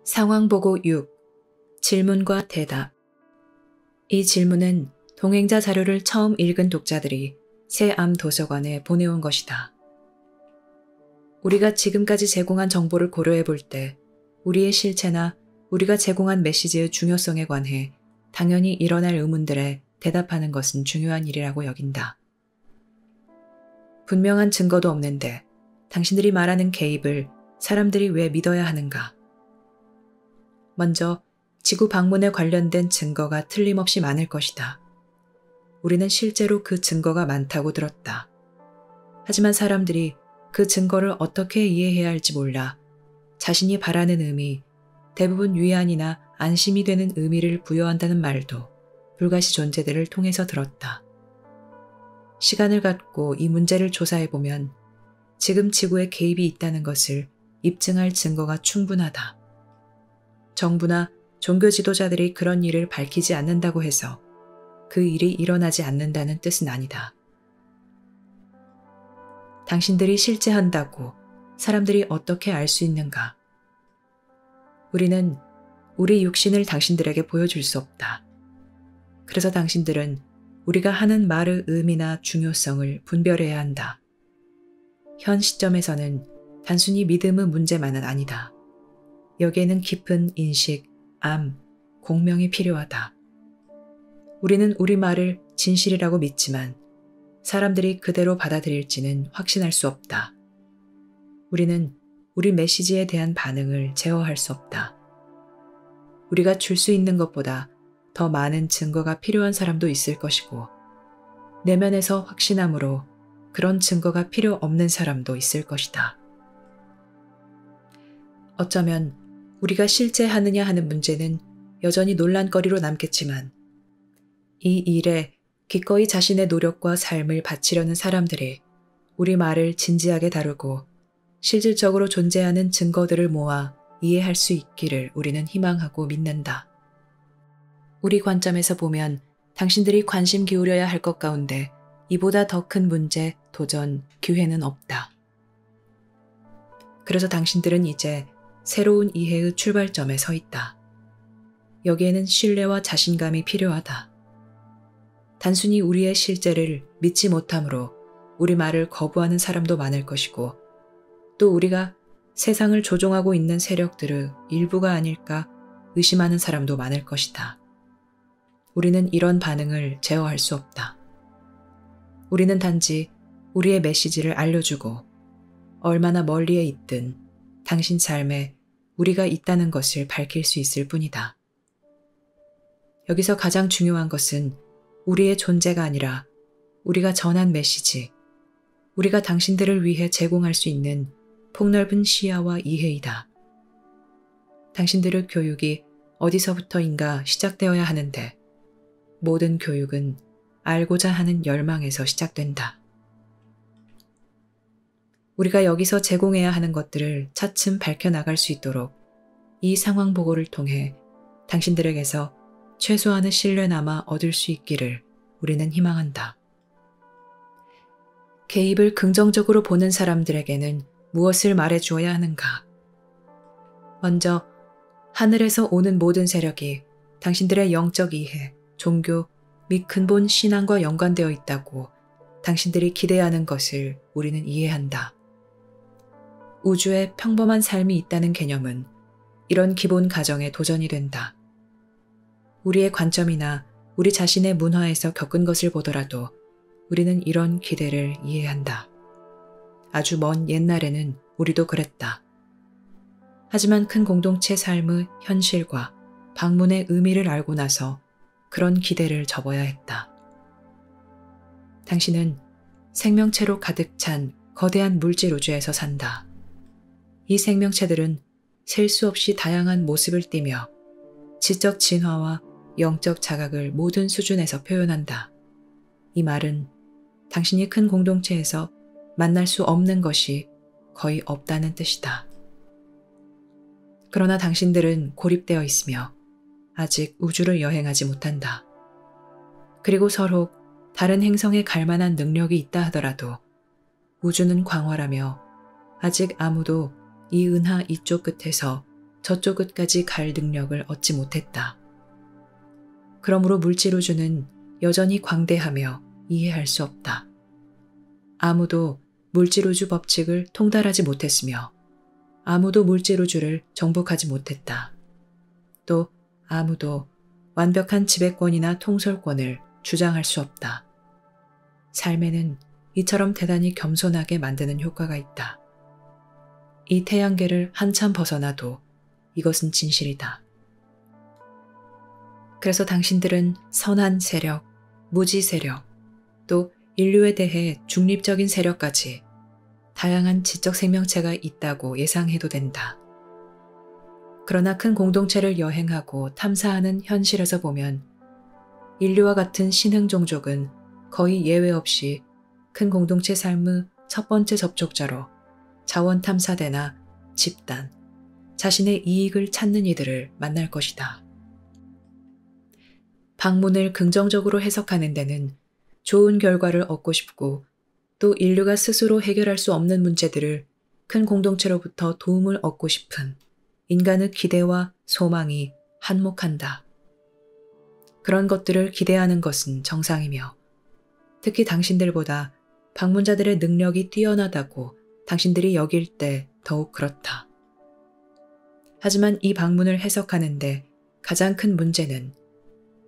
상황보고 6. 질문과 대답. 이 질문은 동행자 자료를 처음 읽은 독자들이 새암 도서관에 보내온 것이다. 우리가 지금까지 제공한 정보를 고려해 볼 때 우리의 실체나 우리가 제공한 메시지의 중요성에 관해 당연히 일어날 의문들에 대답하는 것은 중요한 일이라고 여긴다. 분명한 증거도 없는데 당신들이 말하는 개입을 사람들이 왜 믿어야 하는가? 먼저 지구 방문에 관련된 증거가 틀림없이 많을 것이다. 우리는 실제로 그 증거가 많다고 들었다. 하지만 사람들이 그 증거를 어떻게 이해해야 할지 몰라 자신이 바라는 의미, 대부분 위안이나 안심이 되는 의미를 부여한다는 말도 불가시 존재들을 통해서 들었다. 시간을 갖고 이 문제를 조사해보면 지금 지구에 개입이 있다는 것을 입증할 증거가 충분하다. 정부나 종교 지도자들이 그런 일을 밝히지 않는다고 해서 그 일이 일어나지 않는다는 뜻은 아니다. 당신들이 실제 한다고 사람들이 어떻게 알 수 있는가? 우리는 우리 육신을 당신들에게 보여줄 수 없다. 그래서 당신들은 우리가 하는 말의 의미나 중요성을 분별해야 한다. 현 시점에서는 단순히 믿음의 문제만은 아니다. 여기에는 깊은 인식, 암, 공명이 필요하다. 우리는 우리 말을 진실이라고 믿지만 사람들이 그대로 받아들일지는 확신할 수 없다. 우리는 우리 메시지에 대한 반응을 제어할 수 없다. 우리가 줄 수 있는 것보다 더 많은 증거가 필요한 사람도 있을 것이고 내면에서 확신함으로 그런 증거가 필요 없는 사람도 있을 것이다. 어쩌면 우리가 실제 하느냐 하는 문제는 여전히 논란거리로 남겠지만 이 일에 기꺼이 자신의 노력과 삶을 바치려는 사람들이 우리 말을 진지하게 다루고 실질적으로 존재하는 증거들을 모아 이해할 수 있기를 우리는 희망하고 믿는다. 우리 관점에서 보면 당신들이 관심 기울여야 할 것 가운데 이보다 더 큰 문제, 도전, 기회는 없다. 그래서 당신들은 이제 새로운 이해의 출발점에 서 있다. 여기에는 신뢰와 자신감이 필요하다. 단순히 우리의 실제를 믿지 못함으로 우리 말을 거부하는 사람도 많을 것이고 또 우리가 세상을 조종하고 있는 세력들의 일부가 아닐까 의심하는 사람도 많을 것이다. 우리는 이런 반응을 제어할 수 없다. 우리는 단지 우리의 메시지를 알려주고 얼마나 멀리에 있든 당신 삶에 우리가 있다는 것을 밝힐 수 있을 뿐이다. 여기서 가장 중요한 것은 우리의 존재가 아니라 우리가 전한 메시지, 우리가 당신들을 위해 제공할 수 있는 폭넓은 시야와 이해이다. 당신들의 교육이 어디서부터인가 시작되어야 하는데 모든 교육은 알고자 하는 열망에서 시작된다. 우리가 여기서 제공해야 하는 것들을 차츰 밝혀나갈 수 있도록 이 상황 보고를 통해 당신들에게서 최소한의 신뢰나마 얻을 수 있기를 우리는 희망한다. 개입을 긍정적으로 보는 사람들에게는 무엇을 말해주어야 하는가? 먼저 하늘에서 오는 모든 세력이 당신들의 영적 이해, 종교 및 근본 신앙과 연관되어 있다고 당신들이 기대하는 것을 우리는 이해한다. 우주에 평범한 삶이 있다는 개념은 이런 기본 가정에 도전이 된다. 우리의 관점이나 우리 자신의 문화에서 겪은 것을 보더라도 우리는 이런 기대를 이해한다. 아주 먼 옛날에는 우리도 그랬다. 하지만 큰 공동체 삶의 현실과 방문의 의미를 알고 나서 그런 기대를 접어야 했다. 당신은 생명체로 가득 찬 거대한 물질 우주에서 산다. 이 생명체들은 셀 수 없이 다양한 모습을 띠며 지적 진화와 영적 자각을 모든 수준에서 표현한다. 이 말은 당신이 큰 공동체에서 만날 수 없는 것이 거의 없다는 뜻이다. 그러나 당신들은 고립되어 있으며 아직 우주를 여행하지 못한다. 그리고 서로 다른 행성에 갈 만한 능력이 있다 하더라도 우주는 광활하며 아직 아무도 이 은하 이쪽 끝에서 저쪽 끝까지 갈 능력을 얻지 못했다. 그러므로 물질우주는 여전히 광대하며 이해할 수 없다. 아무도 물질우주 법칙을 통달하지 못했으며 아무도 물질우주를 정복하지 못했다. 또 아무도 완벽한 지배권이나 통솔권을 주장할 수 없다. 삶에는 이처럼 대단히 겸손하게 만드는 효과가 있다. 이 태양계를 한참 벗어나도 이것은 진실이다. 그래서 당신들은 선한 세력, 무지 세력, 또 인류에 대해 중립적인 세력까지 다양한 지적 생명체가 있다고 예상해도 된다. 그러나 큰 공동체를 여행하고 탐사하는 현실에서 보면 인류와 같은 신흥 종족은 거의 예외 없이 큰 공동체 삶의 첫 번째 접촉자로 자원 탐사대나 집단, 자신의 이익을 찾는 이들을 만날 것이다. 방문을 긍정적으로 해석하는 데는 좋은 결과를 얻고 싶고 또 인류가 스스로 해결할 수 없는 문제들을 큰 공동체로부터 도움을 얻고 싶은 인간의 기대와 소망이 한몫한다. 그런 것들을 기대하는 것은 정상이며 특히 당신들보다 방문자들의 능력이 뛰어나다고 당신들이 여길 때 더욱 그렇다. 하지만 이 방문을 해석하는데 가장 큰 문제는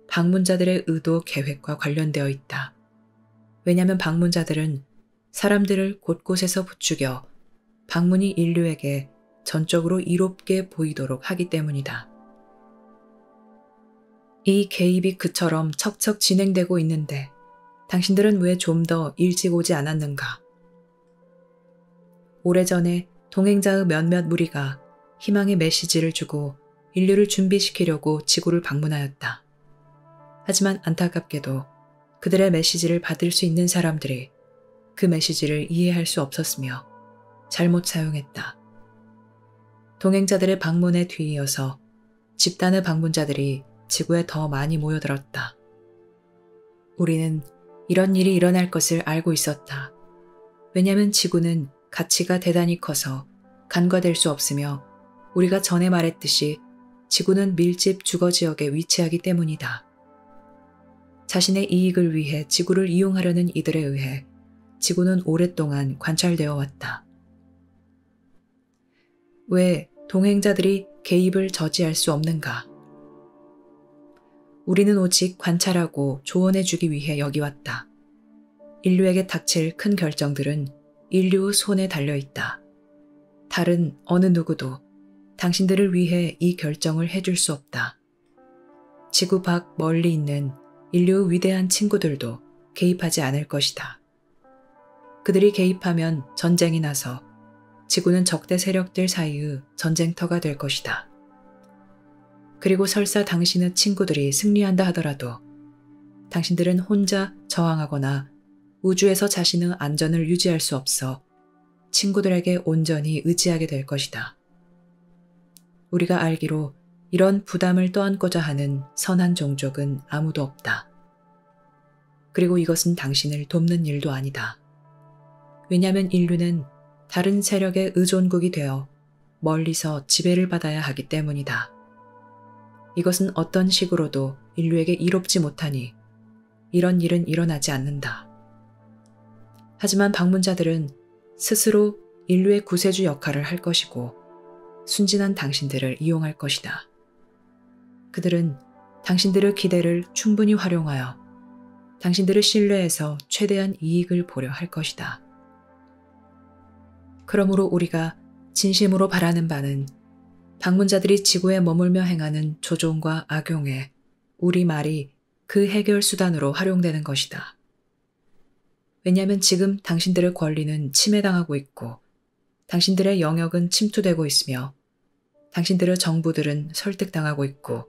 방문자들의 의도 계획과 관련되어 있다. 왜냐하면 방문자들은 사람들을 곳곳에서 부추겨 방문이 인류에게 전적으로 이롭게 보이도록 하기 때문이다. 이 개입이 그처럼 척척 진행되고 있는데 당신들은 왜 좀 더 일찍 오지 않았는가? 오래전에 동행자의 몇몇 무리가 희망의 메시지를 주고 인류를 준비시키려고 지구를 방문하였다. 하지만 안타깝게도 그들의 메시지를 받을 수 있는 사람들이 그 메시지를 이해할 수 없었으며 잘못 사용했다. 동행자들의 방문에 뒤이어서 집단의 방문자들이 지구에 더 많이 모여들었다. 우리는 이런 일이 일어날 것을 알고 있었다. 왜냐하면 지구는 가치가 대단히 커서 간과될 수 없으며 우리가 전에 말했듯이 지구는 밀집 주거지역에 위치하기 때문이다. 자신의 이익을 위해 지구를 이용하려는 이들에 의해 지구는 오랫동안 관찰되어 왔다. 왜 동행자들이 개입을 저지할 수 없는가? 우리는 오직 관찰하고 조언해주기 위해 여기 왔다. 인류에게 닥칠 큰 결정들은 인류의 손에 달려있다. 다른 어느 누구도 당신들을 위해 이 결정을 해줄 수 없다. 지구 밖 멀리 있는 인류의 위대한 친구들도 개입하지 않을 것이다. 그들이 개입하면 전쟁이 나서 지구는 적대 세력들 사이의 전쟁터가 될 것이다. 그리고 설사 당신의 친구들이 승리한다 하더라도 당신들은 혼자 저항하거나 우주에서 자신의 안전을 유지할 수 없어 친구들에게 온전히 의지하게 될 것이다. 우리가 알기로 이런 부담을 떠안고자 하는 선한 종족은 아무도 없다. 그리고 이것은 당신을 돕는 일도 아니다. 왜냐하면 인류는 다른 세력의 의존국이 되어 멀리서 지배를 받아야 하기 때문이다. 이것은 어떤 식으로도 인류에게 이롭지 못하니 이런 일은 일어나지 않는다. 하지만 방문자들은 스스로 인류의 구세주 역할을 할 것이고 순진한 당신들을 이용할 것이다. 그들은 당신들의 기대를 충분히 활용하여 당신들을 신뢰해서 최대한 이익을 보려 할 것이다. 그러므로 우리가 진심으로 바라는 바는 방문자들이 지구에 머물며 행하는 조종과 악용에 우리 말이 그 해결 수단으로 활용되는 것이다. 왜냐하면 지금 당신들의 권리는 침해당하고 있고 당신들의 영역은 침투되고 있으며 당신들의 정부들은 설득당하고 있고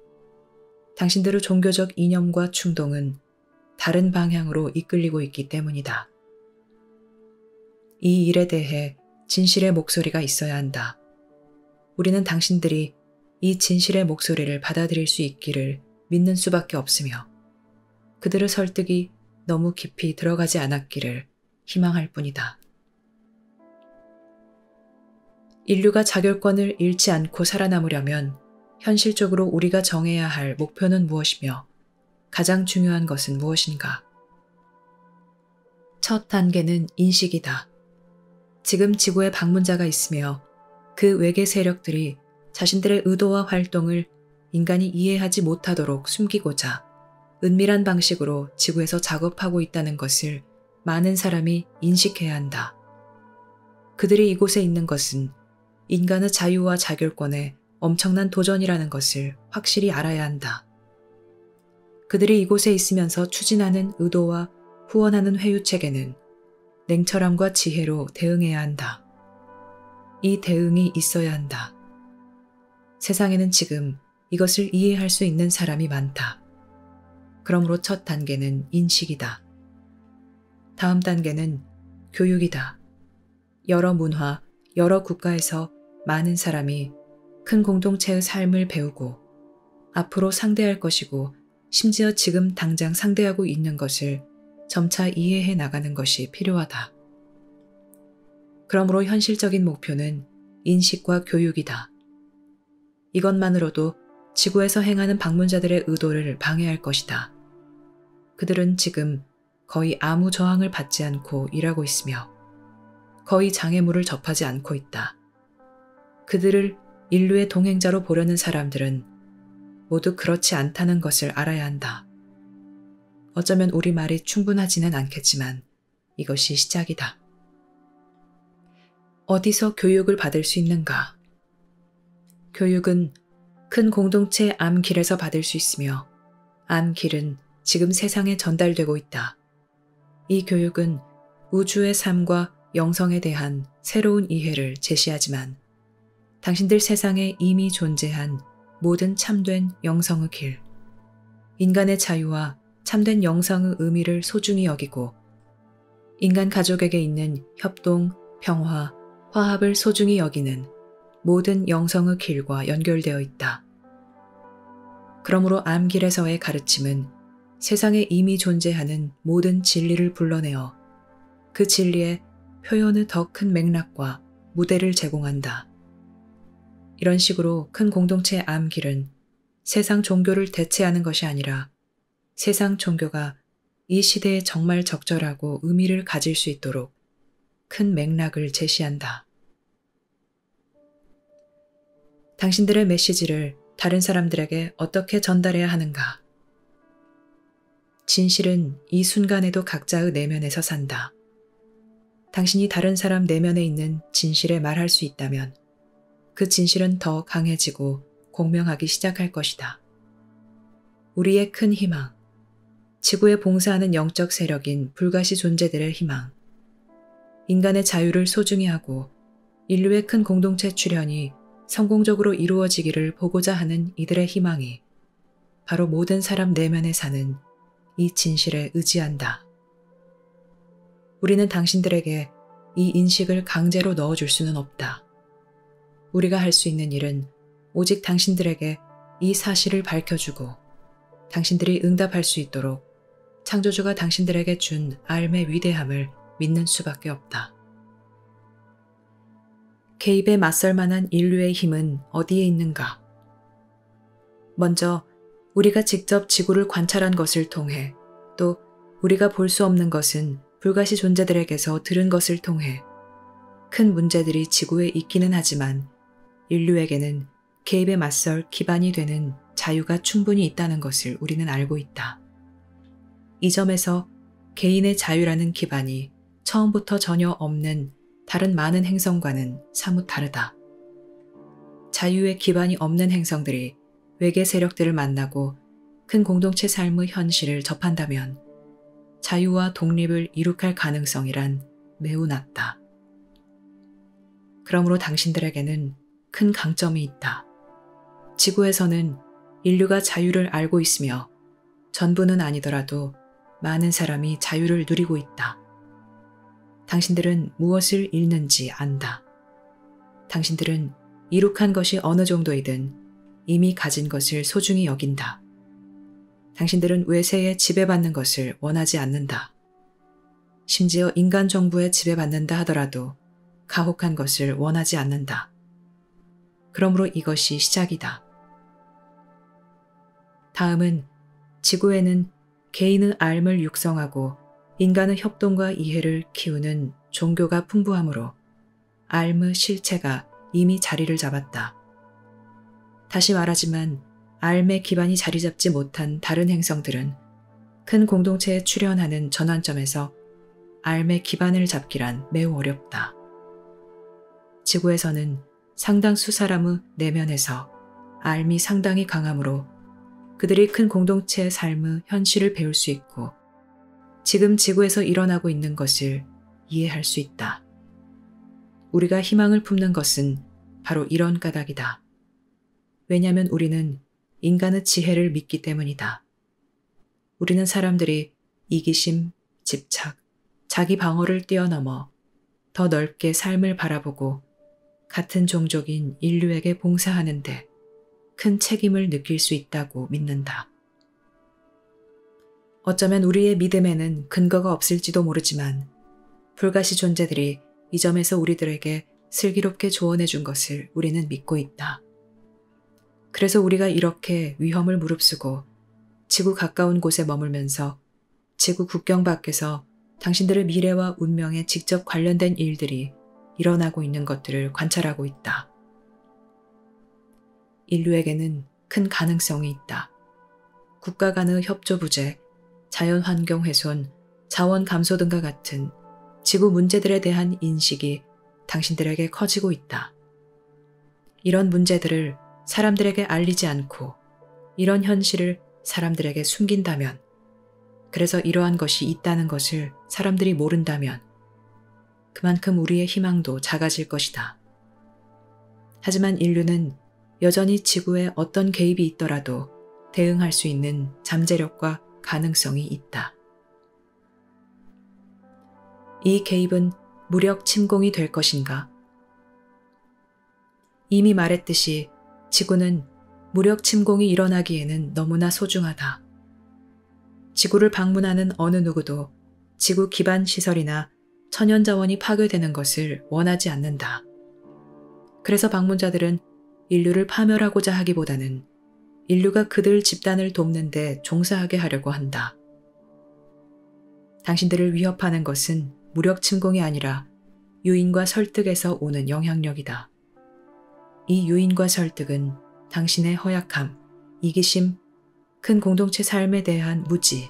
당신들의 종교적 이념과 충동은 다른 방향으로 이끌리고 있기 때문이다. 이 일에 대해 진실의 목소리가 있어야 한다. 우리는 당신들이 이 진실의 목소리를 받아들일 수 있기를 믿는 수밖에 없으며 그들의 설득이 너무 깊이 들어가지 않았기를 희망할 뿐이다. 인류가 자결권을 잃지 않고 살아남으려면 현실적으로 우리가 정해야 할 목표는 무엇이며 가장 중요한 것은 무엇인가? 첫 단계는 인식이다. 지금 지구에 방문자가 있으며 그 외계 세력들이 자신들의 의도와 활동을 인간이 이해하지 못하도록 숨기고자 은밀한 방식으로 지구에서 작업하고 있다는 것을 많은 사람이 인식해야 한다. 그들이 이곳에 있는 것은 인간의 자유와 자결권에 엄청난 도전이라는 것을 확실히 알아야 한다. 그들이 이곳에 있으면서 추진하는 의도와 후원하는 회유책에는 냉철함과 지혜로 대응해야 한다. 이 대응이 있어야 한다. 세상에는 지금 이것을 이해할 수 있는 사람이 많다. 그러므로 첫 단계는 인식이다. 다음 단계는 교육이다. 여러 문화, 여러 국가에서 많은 사람이 큰 공동체의 삶을 배우고 앞으로 상대할 것이고 심지어 지금 당장 상대하고 있는 것을 점차 이해해 나가는 것이 필요하다. 그러므로 현실적인 목표는 인식과 교육이다. 이것만으로도 지구에서 행하는 방문자들의 의도를 방해할 것이다. 그들은 지금 거의 아무 저항을 받지 않고 일하고 있으며 거의 장애물을 접하지 않고 있다. 그들을 인류의 동행자로 보려는 사람들은 모두 그렇지 않다는 것을 알아야 한다. 어쩌면 우리 말이 충분하지는 않겠지만 이것이 시작이다. 어디서 교육을 받을 수 있는가? 교육은 큰 공동체 암길에서 받을 수 있으며 암길은 지금 세상에 전달되고 있다. 이 교육은 우주의 삶과 영성에 대한 새로운 이해를 제시하지만 당신들 세상에 이미 존재한 모든 참된 영성의 길, 인간의 자유와 참된 영성의 의미를 소중히 여기고 인간 가족에게 있는 협동, 평화, 화합을 소중히 여기는 모든 영성의 길과 연결되어 있다. 그러므로 암길에서의 가르침은 세상에 이미 존재하는 모든 진리를 불러내어 그 진리의 표현의 더 큰 맥락과 무대를 제공한다. 이런 식으로 큰 공동체 암길은 세상 종교를 대체하는 것이 아니라 세상 종교가 이 시대에 정말 적절하고 의미를 가질 수 있도록 큰 맥락을 제시한다. 당신들의 메시지를 다른 사람들에게 어떻게 전달해야 하는가? 진실은 이 순간에도 각자의 내면에서 산다. 당신이 다른 사람 내면에 있는 진실에 말할 수 있다면 그 진실은 더 강해지고 공명하기 시작할 것이다. 우리의 큰 희망, 지구에 봉사하는 영적 세력인 불가시 존재들의 희망, 인간의 자유를 소중히 하고 인류의 큰 공동체 출현이 성공적으로 이루어지기를 보고자 하는 이들의 희망이 바로 모든 사람 내면에 사는 이 진실에 의지한다. 우리는 당신들에게 이 인식을 강제로 넣어줄 수는 없다. 우리가 할 수 있는 일은 오직 당신들에게 이 사실을 밝혀주고 당신들이 응답할 수 있도록 창조주가 당신들에게 준 삶의 위대함을 믿는 수밖에 없다. 개입에 맞설 만한 인류의 힘은 어디에 있는가? 먼저 우리가 직접 지구를 관찰한 것을 통해 또 우리가 볼 수 없는 것은 불가시 존재들에게서 들은 것을 통해 큰 문제들이 지구에 있기는 하지만 인류에게는 개입에 맞설 기반이 되는 자유가 충분히 있다는 것을 우리는 알고 있다. 이 점에서 개인의 자유라는 기반이 처음부터 전혀 없는 다른 많은 행성과는 사뭇 다르다. 자유의 기반이 없는 행성들이 외계 세력들을 만나고 큰 공동체 삶의 현실을 접한다면 자유와 독립을 이룩할 가능성이란 매우 낮다. 그러므로 당신들에게는 큰 강점이 있다. 지구에서는 인류가 자유를 알고 있으며 전부는 아니더라도 많은 사람이 자유를 누리고 있다. 당신들은 무엇을 잃는지 안다. 당신들은 이룩한 것이 어느 정도이든 이미 가진 것을 소중히 여긴다. 당신들은 외세에 지배받는 것을 원하지 않는다. 심지어 인간 정부에 지배받는다 하더라도 가혹한 것을 원하지 않는다. 그러므로 이것이 시작이다. 다음은 지구에는 개인의 삶을 육성하고 인간의 협동과 이해를 키우는 종교가 풍부하므로 삶의 실체가 이미 자리를 잡았다. 다시 말하지만 삶의 기반이 자리 잡지 못한 다른 행성들은 큰 공동체에 출현하는 전환점에서 삶의 기반을 잡기란 매우 어렵다. 지구에서는 상당수 사람의 내면에서 삶이 상당히 강하므로 그들이 큰 공동체의 삶의 현실을 배울 수 있고 지금 지구에서 일어나고 있는 것을 이해할 수 있다. 우리가 희망을 품는 것은 바로 이런 까닭이다. 왜냐하면 우리는 인간의 지혜를 믿기 때문이다. 우리는 사람들이 이기심, 집착, 자기 방어를 뛰어넘어 더 넓게 삶을 바라보고 같은 종족인 인류에게 봉사하는데 큰 책임을 느낄 수 있다고 믿는다. 어쩌면 우리의 믿음에는 근거가 없을지도 모르지만 불가시 존재들이 이 점에서 우리들에게 슬기롭게 조언해 준 것을 우리는 믿고 있다. 그래서 우리가 이렇게 위험을 무릅쓰고 지구 가까운 곳에 머물면서 지구 국경 밖에서 당신들의 미래와 운명에 직접 관련된 일들이 일어나고 있는 것들을 관찰하고 있다. 인류에게는 큰 가능성이 있다. 국가 간의 협조 부재, 자연환경 훼손, 자원 감소 등과 같은 지구 문제들에 대한 인식이 당신들에게 커지고 있다. 이런 문제들을 사람들에게 알리지 않고 이런 현실을 사람들에게 숨긴다면, 그래서 이러한 것이 있다는 것을 사람들이 모른다면 그만큼 우리의 희망도 작아질 것이다. 하지만 인류는 여전히 지구에 어떤 개입이 있더라도 대응할 수 있는 잠재력과 가능성이 있다. 이 개입은 무력 침공이 될 것인가? 이미 말했듯이 지구는 무력 침공이 일어나기에는 너무나 소중하다. 지구를 방문하는 어느 누구도 지구 기반 시설이나 천연자원이 파괴되는 것을 원하지 않는다. 그래서 방문자들은 인류를 파멸하고자 하기보다는 인류가 그들 집단을 돕는 데 종사하게 하려고 한다. 당신들을 위협하는 것은 무력 침공이 아니라 유인과 설득에서 오는 영향력이다. 이 유인과 설득은 당신의 허약함, 이기심, 큰 공동체 삶에 대한 무지,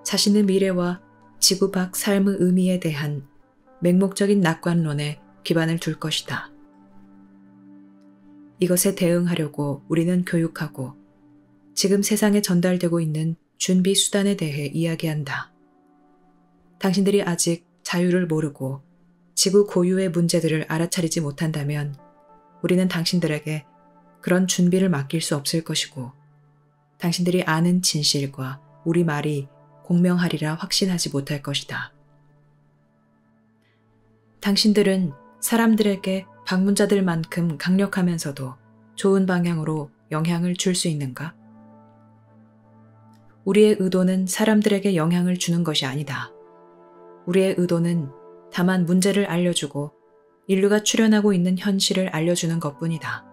자신의 미래와 지구 밖 삶의 의미에 대한 맹목적인 낙관론에 기반을 둘 것이다. 이것에 대응하려고 우리는 교육하고 지금 세상에 전달되고 있는 준비 수단에 대해 이야기한다. 당신들이 아직 자유를 모르고 지구 고유의 문제들을 알아차리지 못한다면 우리는 당신들에게 그런 준비를 맡길 수 없을 것이고 당신들이 아는 진실과 우리 말이 공명하리라 확신하지 못할 것이다. 당신들은 사람들에게 방문자들만큼 강력하면서도 좋은 방향으로 영향을 줄 수 있는가? 우리의 의도는 사람들에게 영향을 주는 것이 아니다. 우리의 의도는 다만 문제를 알려주고 인류가 출현하고 있는 현실을 알려주는 것뿐이다.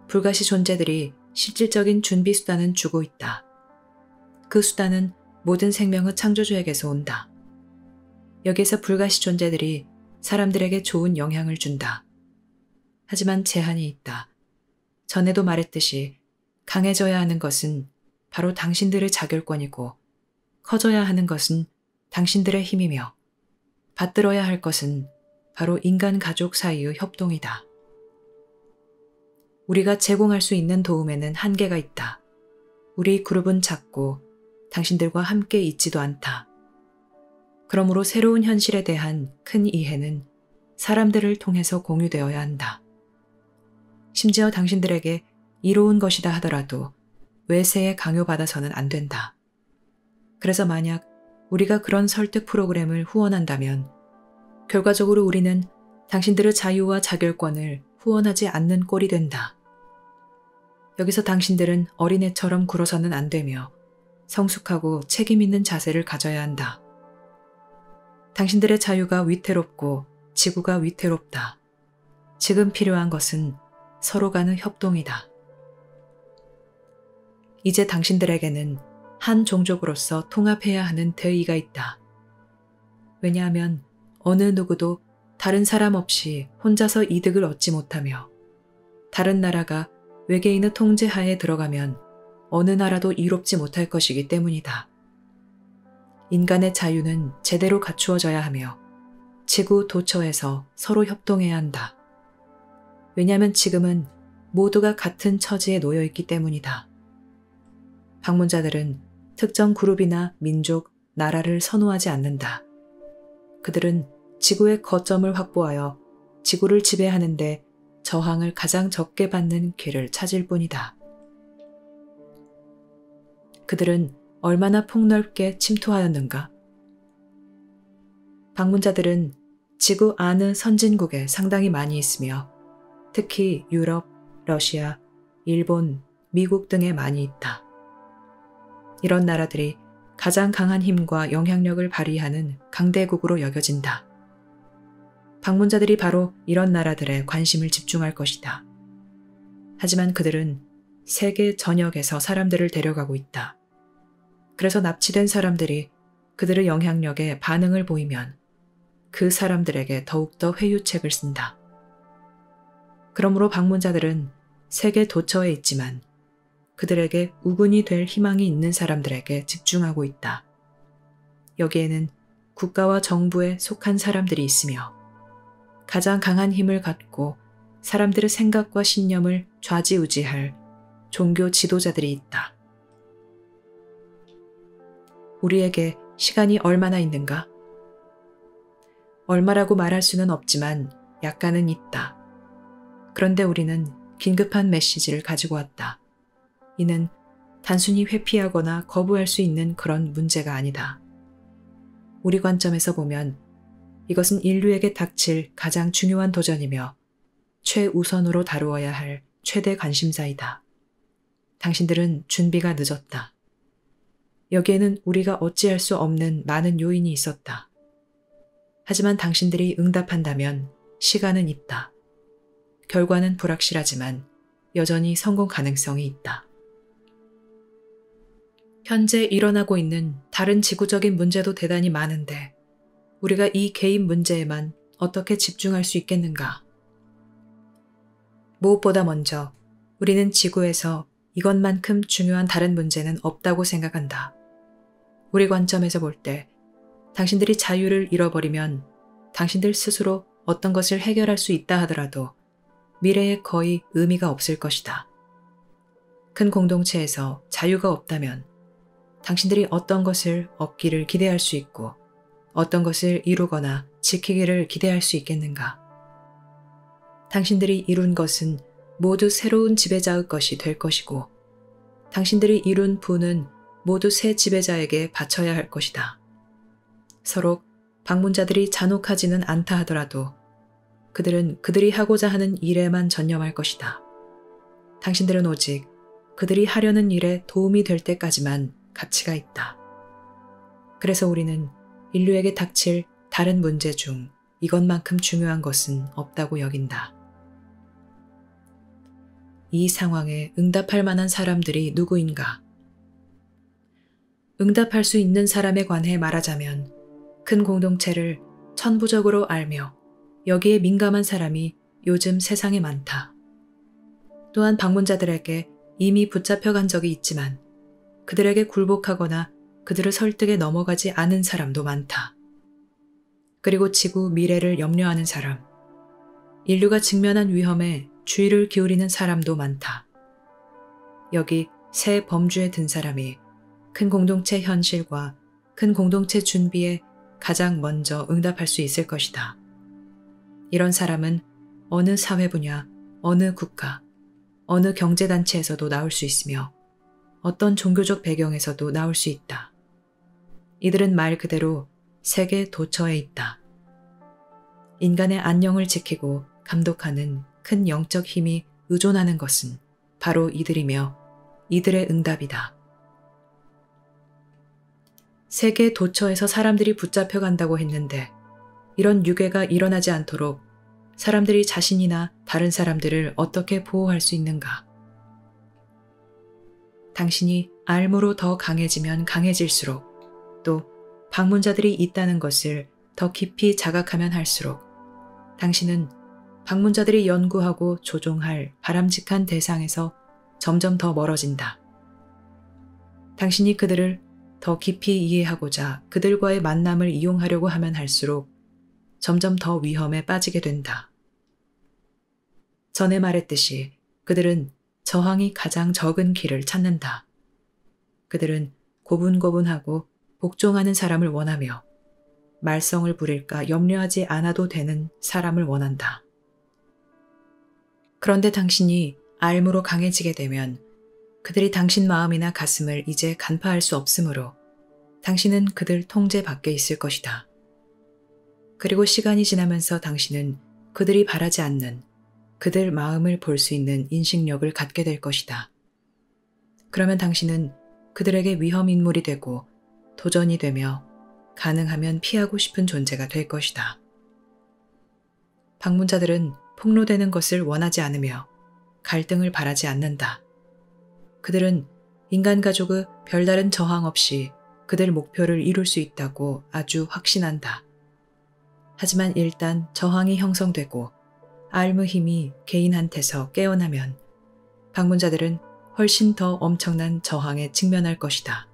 불가시 존재들이 실질적인 준비 수단은 주고 있다. 그 수단은 모든 생명의 창조주에게서 온다. 여기서 불가시 존재들이 사람들에게 좋은 영향을 준다. 하지만 제한이 있다. 전에도 말했듯이 강해져야 하는 것은 바로 당신들의 자결권이고 커져야 하는 것은 당신들의 힘이며 받들어야 할 것은 바로 인간 가족 사이의 협동이다. 우리가 제공할 수 있는 도움에는 한계가 있다. 우리 그룹은 작고 당신들과 함께 있지도 않다. 그러므로 새로운 현실에 대한 큰 이해는 사람들을 통해서 공유되어야 한다. 심지어 당신들에게 이로운 것이다 하더라도 외세에 강요받아서는 안 된다. 그래서 만약 우리가 그런 설득 프로그램을 후원한다면 결과적으로 우리는 당신들의 자유와 자결권을 후원하지 않는 꼴이 된다. 여기서 당신들은 어린애처럼 굴어서는 안 되며 성숙하고 책임 있는 자세를 가져야 한다. 당신들의 자유가 위태롭고 지구가 위태롭다. 지금 필요한 것은 서로 간의 협동이다. 이제 당신들에게는 한 종족으로서 통합해야 하는 대의가 있다. 왜냐하면 어느 누구도 다른 사람 없이 혼자서 이득을 얻지 못하며 다른 나라가 외계인의 통제하에 들어가면 어느 나라도 이롭지 못할 것이기 때문이다. 인간의 자유는 제대로 갖추어져야 하며 지구 도처에서 서로 협동해야 한다. 왜냐하면 지금은 모두가 같은 처지에 놓여 있기 때문이다. 방문자들은 특정 그룹이나 민족, 나라를 선호하지 않는다. 그들은 지구의 거점을 확보하여 지구를 지배하는데 저항을 가장 적게 받는 길을 찾을 뿐이다. 그들은 얼마나 폭넓게 침투하였는가? 방문자들은 지구 안의 선진국에 상당히 많이 있으며 특히 유럽, 러시아, 일본, 미국 등에 많이 있다. 이런 나라들이 가장 강한 힘과 영향력을 발휘하는 강대국으로 여겨진다. 방문자들이 바로 이런 나라들에 관심을 집중할 것이다. 하지만 그들은 세계 전역에서 사람들을 데려가고 있다. 그래서 납치된 사람들이 그들의 영향력에 반응을 보이면 그 사람들에게 더욱더 회유책을 쓴다. 그러므로 방문자들은 세계 도처에 있지만 그들에게 우군이 될 희망이 있는 사람들에게 집중하고 있다. 여기에는 국가와 정부에 속한 사람들이 있으며 가장 강한 힘을 갖고 사람들의 생각과 신념을 좌지우지할 종교 지도자들이 있다. 우리에게 시간이 얼마나 있는가? 얼마라고 말할 수는 없지만 약간은 있다. 그런데 우리는 긴급한 메시지를 가지고 왔다. 이는 단순히 회피하거나 거부할 수 있는 그런 문제가 아니다. 우리 관점에서 보면 이것은 인류에게 닥칠 가장 중요한 도전이며 최우선으로 다루어야 할 최대 관심사이다. 당신들은 준비가 늦었다. 여기에는 우리가 어찌할 수 없는 많은 요인이 있었다. 하지만 당신들이 응답한다면 시간은 있다. 결과는 불확실하지만 여전히 성공 가능성이 있다. 현재 일어나고 있는 다른 지구적인 문제도 대단히 많은데 우리가 이 개인 문제에만 어떻게 집중할 수 있겠는가? 무엇보다 먼저 우리는 지구에서 이것만큼 중요한 다른 문제는 없다고 생각한다. 우리 관점에서 볼 때 당신들이 자유를 잃어버리면 당신들 스스로 어떤 것을 해결할 수 있다 하더라도 미래에 거의 의미가 없을 것이다. 큰 공동체에서 자유가 없다면 당신들이 어떤 것을 얻기를 기대할 수 있고 어떤 것을 이루거나 지키기를 기대할 수 있겠는가? 당신들이 이룬 것은 모두 새로운 지배자의 것이 될 것이고 당신들이 이룬 부는 모두 새 지배자에게 바쳐야 할 것이다. 서로 방문자들이 잔혹하지는 않다 하더라도 그들은 그들이 하고자 하는 일에만 전념할 것이다. 당신들은 오직 그들이 하려는 일에 도움이 될 때까지만 가치가 있다. 그래서 우리는 인류에게 닥칠 다른 문제 중 이것만큼 중요한 것은 없다고 여긴다. 이 상황에 응답할 만한 사람들이 누구인가? 응답할 수 있는 사람에 관해 말하자면 큰 공동체를 천부적으로 알며 여기에 민감한 사람이 요즘 세상에 많다. 또한 방문자들에게 이미 붙잡혀간 적이 있지만 그들에게 굴복하거나 그들을 설득에 넘어가지 않은 사람도 많다. 그리고 지구 미래를 염려하는 사람, 인류가 직면한 위험에 주의를 기울이는 사람도 많다. 여기 새 범주에 든 사람이 큰 공동체 현실과 큰 공동체 준비에 가장 먼저 응답할 수 있을 것이다. 이런 사람은 어느 사회 분야, 어느 국가, 어느 경제단체에서도 나올 수 있으며 어떤 종교적 배경에서도 나올 수 있다. 이들은 말 그대로 세계 도처에 있다. 인간의 안녕을 지키고 감독하는 큰 영적 힘이 의존하는 것은 바로 이들이며 이들의 응답이다. 세계 도처에서 사람들이 붙잡혀 간다고 했는데 이런 유괴가 일어나지 않도록 사람들이 자신이나 다른 사람들을 어떻게 보호할 수 있는가? 당신이 알무로 더 강해지면 강해질수록 또 방문자들이 있다는 것을 더 깊이 자각하면 할수록 당신은 방문자들이 연구하고 조종할 바람직한 대상에서 점점 더 멀어진다. 당신이 그들을 더 깊이 이해하고자 그들과의 만남을 이용하려고 하면 할수록 점점 더 위험에 빠지게 된다. 전에 말했듯이 그들은 저항이 가장 적은 길을 찾는다. 그들은 고분고분하고 복종하는 사람을 원하며 말썽을 부릴까 염려하지 않아도 되는 사람을 원한다. 그런데 당신이 알무로 강해지게 되면 그들이 당신 마음이나 가슴을 이제 간파할 수 없으므로 당신은 그들 통제 밖에 있을 것이다. 그리고 시간이 지나면서 당신은 그들이 바라지 않는 그들 마음을 볼 수 있는 인식력을 갖게 될 것이다. 그러면 당신은 그들에게 위험 인물이 되고 도전이 되며 가능하면 피하고 싶은 존재가 될 것이다. 방문자들은 폭로되는 것을 원하지 않으며 갈등을 바라지 않는다. 그들은 인간 가족의 별다른 저항 없이 그들 목표를 이룰 수 있다고 아주 확신한다. 하지만 일단 저항이 형성되고 알무 힘이 개인한테서 깨어나면 방문자들은 훨씬 더 엄청난 저항에 직면할 것이다.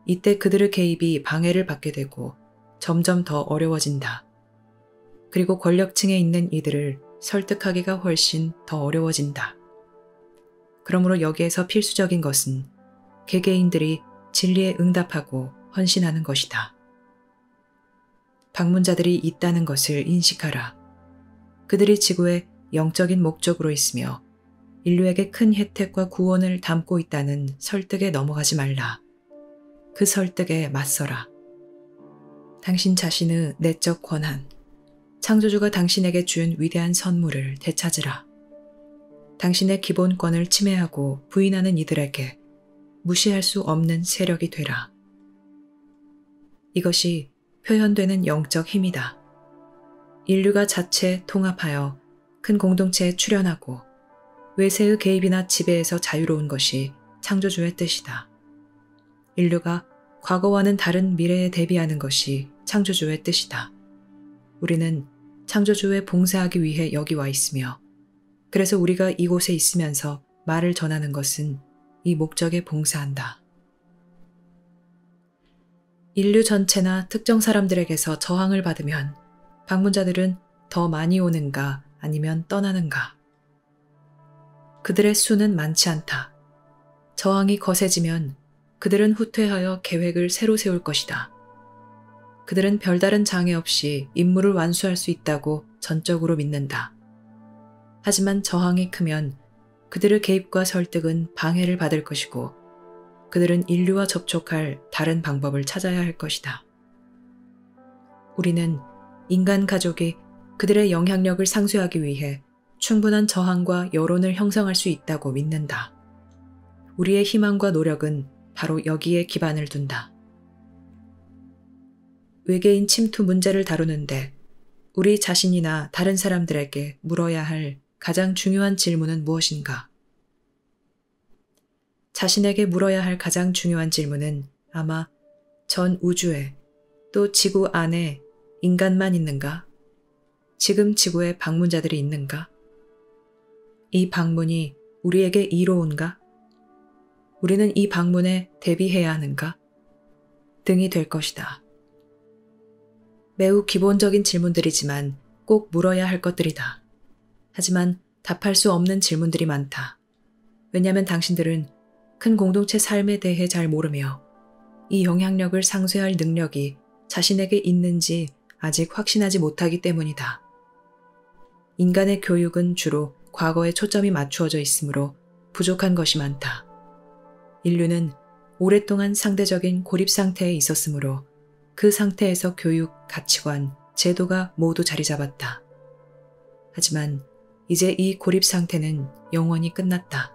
이때 그들의 개입이 방해를 받게 되고 점점 더 어려워진다. 그리고 권력층에 있는 이들을 설득하기가 훨씬 더 어려워진다. 그러므로 여기에서 필수적인 것은 개개인들이 진리에 응답하고 헌신하는 것이다. 방문자들이 있다는 것을 인식하라. 그들이 지구의 영적인 목적으로 있으며 인류에게 큰 혜택과 구원을 담고 있다는 설득에 넘어가지 말라. 그 설득에 맞서라. 당신 자신의 내적 권한, 창조주가 당신에게 준 위대한 선물을 되찾으라. 당신의 기본권을 침해하고 부인하는 이들에게 무시할 수 없는 세력이 되라. 이것이 표현되는 영적 힘이다. 인류가 자체 통합하여 큰 공동체에 출현하고 외세의 개입이나 지배에서 자유로운 것이 창조주의 뜻이다. 인류가 과거와는 다른 미래에 대비하는 것이 창조주의 뜻이다. 우리는 창조주에 봉사하기 위해 여기 와 있으며 그래서 우리가 이곳에 있으면서 말을 전하는 것은 이 목적에 봉사한다. 인류 전체나 특정 사람들에게서 저항을 받으면 방문자들은 더 많이 오는가 아니면 떠나는가? 그들의 수는 많지 않다. 저항이 거세지면 그들은 후퇴하여 계획을 새로 세울 것이다. 그들은 별다른 장애 없이 임무를 완수할 수 있다고 전적으로 믿는다. 하지만 저항이 크면 그들의 개입과 설득은 방해를 받을 것이고 그들은 인류와 접촉할 다른 방법을 찾아야 할 것이다. 우리는 인간 가족이 그들의 영향력을 상쇄하기 위해 충분한 저항과 여론을 형성할 수 있다고 믿는다. 우리의 희망과 노력은 바로 여기에 기반을 둔다. 외계인 침투 문제를 다루는데 우리 자신이나 다른 사람들에게 물어야 할 가장 중요한 질문은 무엇인가? 자신에게 물어야 할 가장 중요한 질문은 아마 전 우주에 또 지구 안에 인간만 있는가? 지금 지구에 방문자들이 있는가? 이 방문이 우리에게 이로운가? 우리는 이 방문에 대비해야 하는가? 등이 될 것이다. 매우 기본적인 질문들이지만 꼭 물어야 할 것들이다. 하지만 답할 수 없는 질문들이 많다. 왜냐하면 당신들은 큰 공동체 삶에 대해 잘 모르며 이 영향력을 상쇄할 능력이 자신에게 있는지 아직 확신하지 못하기 때문이다. 인간의 교육은 주로 과거에 초점이 맞추어져 있으므로 부족한 것이 많다. 인류는 오랫동안 상대적인 고립 상태에 있었으므로 그 상태에서 교육, 가치관, 제도가 모두 자리 잡았다. 하지만 이제 이 고립 상태는 영원히 끝났다.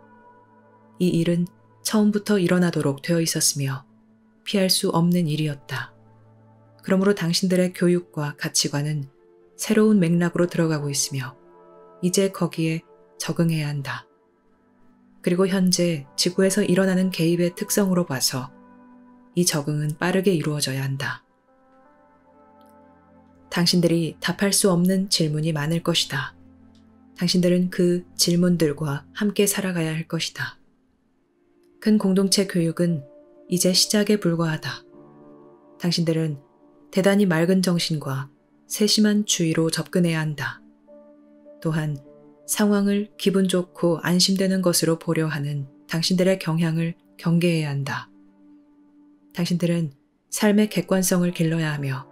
이 일은 처음부터 일어나도록 되어 있었으며 피할 수 없는 일이었다. 그러므로 당신들의 교육과 가치관은 새로운 맥락으로 들어가고 있으며 이제 거기에 적응해야 한다. 그리고 현재 지구에서 일어나는 개입의 특성으로 봐서 이 적응은 빠르게 이루어져야 한다. 당신들이 답할 수 없는 질문이 많을 것이다. 당신들은 그 질문들과 함께 살아가야 할 것이다. 큰 공동체 교육은 이제 시작에 불과하다. 당신들은 대단히 맑은 정신과 세심한 주의로 접근해야 한다. 또한 상황을 기분 좋고 안심되는 것으로 보려 하는 당신들의 경향을 경계해야 한다. 당신들은 삶의 객관성을 길러야 하며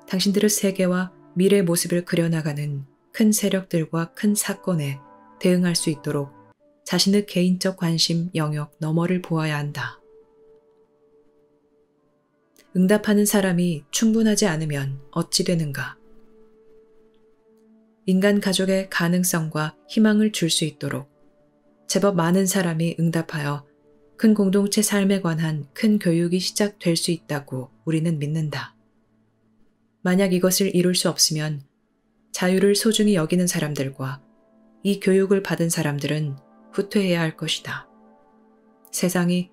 당신들의 세계와 미래 모습을 그려나가는 큰 세력들과 큰 사건에 대응할 수 있도록 자신의 개인적 관심 영역 너머를 보아야 한다. 응답하는 사람이 충분하지 않으면 어찌 되는가? 인간 가족의 가능성과 희망을 줄 수 있도록 제법 많은 사람이 응답하여 큰 공동체 삶에 관한 큰 교육이 시작될 수 있다고 우리는 믿는다. 만약 이것을 이룰 수 없으면 자유를 소중히 여기는 사람들과 이 교육을 받은 사람들은 후퇴해야 할 것이다. 세상이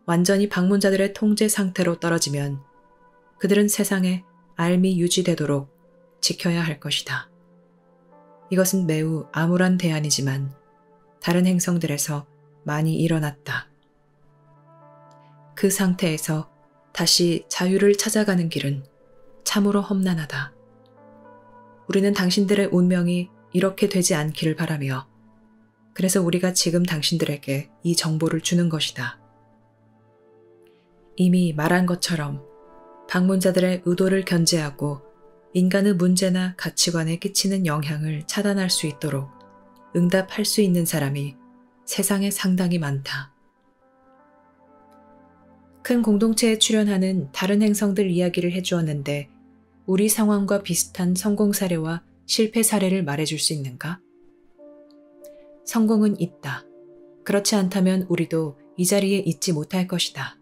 완전히 방문자들의 통제 상태로 떨어지면 그들은 세상에 앓미 유지되도록 지켜야 할 것이다. 이것은 매우 암울한 대안이지만 다른 행성들에서 많이 일어났다. 그 상태에서 다시 자유를 찾아가는 길은 참으로 험난하다. 우리는 당신들의 운명이 이렇게 되지 않기를 바라며 그래서 우리가 지금 당신들에게 이 정보를 주는 것이다. 이미 말한 것처럼 방문자들의 의도를 견제하고 인간의 문제나 가치관에 끼치는 영향을 차단할 수 있도록 응답할 수 있는 사람이 세상에 상당히 많다. 큰 공동체에 출연하는 다른 행성들 이야기를 해주었는데 우리 상황과 비슷한 성공 사례와 실패 사례를 말해줄 수 있는가? 성공은 있다. 그렇지 않다면 우리도 이 자리에 있지 못할 것이다.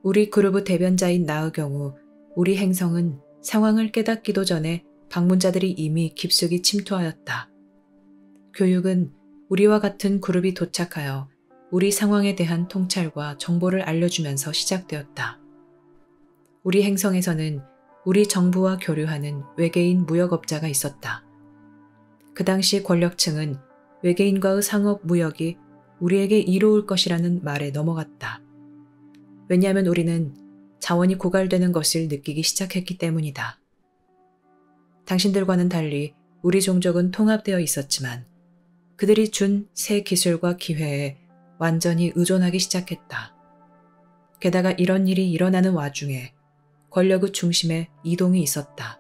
우리 그룹의 대변자인 나의 경우 우리 행성은 상황을 깨닫기도 전에 방문자들이 이미 깊숙이 침투하였다. 교육은 우리와 같은 그룹이 도착하여 우리 상황에 대한 통찰과 정보를 알려주면서 시작되었다. 우리 행성에서는 우리 정부와 교류하는 외계인 무역업자가 있었다. 그 당시 권력층은 외계인과의 상업 무역이 우리에게 이로울 것이라는 말에 넘어갔다. 왜냐하면 우리는 자원이 고갈되는 것을 느끼기 시작했기 때문이다. 당신들과는 달리 우리 종족은 통합되어 있었지만 그들이 준 새 기술과 기회에 완전히 의존하기 시작했다. 게다가 이런 일이 일어나는 와중에 권력의 중심에 이동이 있었다.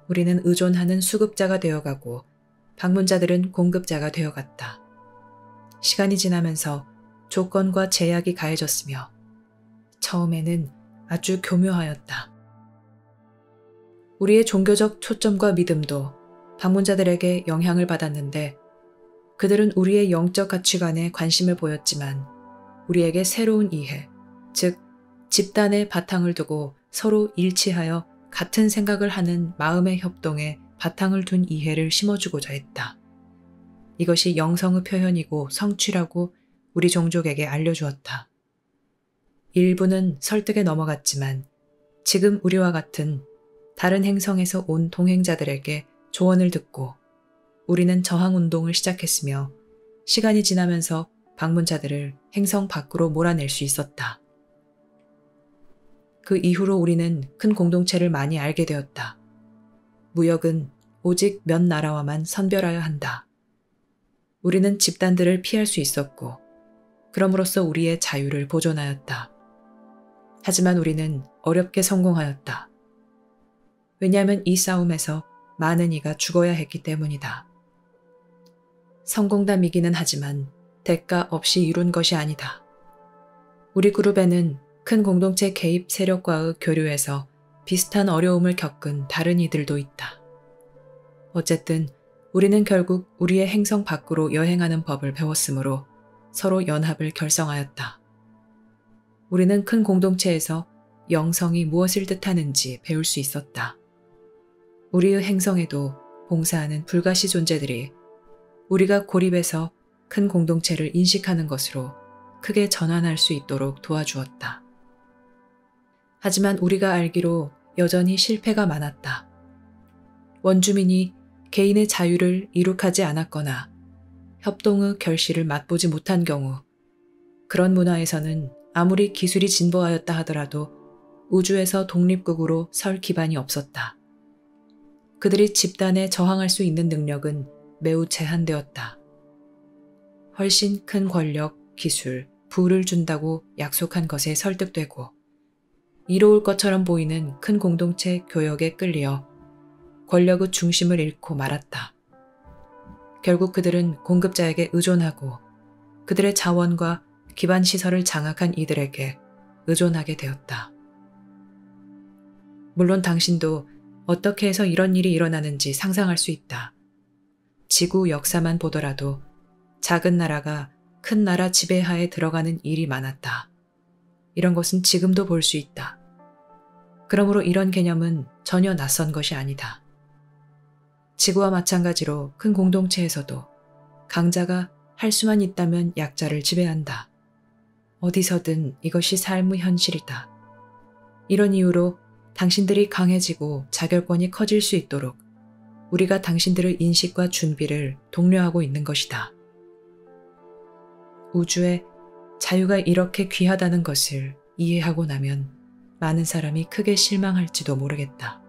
우리는 의존하는 수급자가 되어가고 방문자들은 공급자가 되어갔다. 시간이 지나면서 조건과 제약이 가해졌으며 처음에는 아주 교묘하였다. 우리의 종교적 초점과 믿음도 방문자들에게 영향을 받았는데 그들은 우리의 영적 가치관에 관심을 보였지만 우리에게 새로운 이해, 즉 집단의 바탕을 두고 서로 일치하여 같은 생각을 하는 마음의 협동에 바탕을 둔 이해를 심어주고자 했다. 이것이 영성의 표현이고 성취라고 우리 종족에게 알려주었다. 일부는 설득에 넘어갔지만 지금 우리와 같은 다른 행성에서 온 동행자들에게 조언을 듣고 우리는 저항운동을 시작했으며 시간이 지나면서 방문자들을 행성 밖으로 몰아낼 수 있었다. 그 이후로 우리는 큰 공동체를 많이 알게 되었다. 무역은 오직 몇 나라와만 선별하여 한다. 우리는 집단들을 피할 수 있었고 그럼으로써 우리의 자유를 보존하였다. 하지만 우리는 어렵게 성공하였다. 왜냐하면 이 싸움에서 많은 이가 죽어야 했기 때문이다. 성공담이기는 하지만 대가 없이 이룬 것이 아니다. 우리 그룹에는 큰 공동체 개입 세력과의 교류에서 비슷한 어려움을 겪은 다른 이들도 있다. 어쨌든 우리는 결국 우리의 행성 밖으로 여행하는 법을 배웠으므로 서로 연합을 결성하였다. 우리는 큰 공동체에서 영성이 무엇을 뜻하는지 배울 수 있었다. 우리의 행성에도 봉사하는 불가시 존재들이 우리가 고립해서 큰 공동체를 인식하는 것으로 크게 전환할 수 있도록 도와주었다. 하지만 우리가 알기로 여전히 실패가 많았다. 원주민이 개인의 자유를 이룩하지 않았거나 협동의 결실을 맛보지 못한 경우 그런 문화에서는 아무리 기술이 진보하였다 하더라도 우주에서 독립국으로 설 기반이 없었다. 그들이 집단에 저항할 수 있는 능력은 매우 제한되었다. 훨씬 큰 권력, 기술, 부를 준다고 약속한 것에 설득되고 이로울 것처럼 보이는 큰 공동체 교역에 끌려 권력의 중심을 잃고 말았다. 결국 그들은 공급자에게 의존하고 그들의 자원과 기반 시설을 장악한 이들에게 의존하게 되었다. 물론 당신도 어떻게 해서 이런 일이 일어나는지 상상할 수 있다. 지구 역사만 보더라도 작은 나라가 큰 나라 지배하에 들어가는 일이 많았다. 이런 것은 지금도 볼 수 있다. 그러므로 이런 개념은 전혀 낯선 것이 아니다. 지구와 마찬가지로 큰 공동체에서도 강자가 할 수만 있다면 약자를 지배한다. 어디서든 이것이 삶의 현실이다. 이런 이유로 당신들이 강해지고 자결권이 커질 수 있도록 우리가 당신들의 인식과 준비를 독려하고 있는 것이다. 우주에 자유가 이렇게 귀하다는 것을 이해하고 나면 많은 사람이 크게 실망할지도 모르겠다.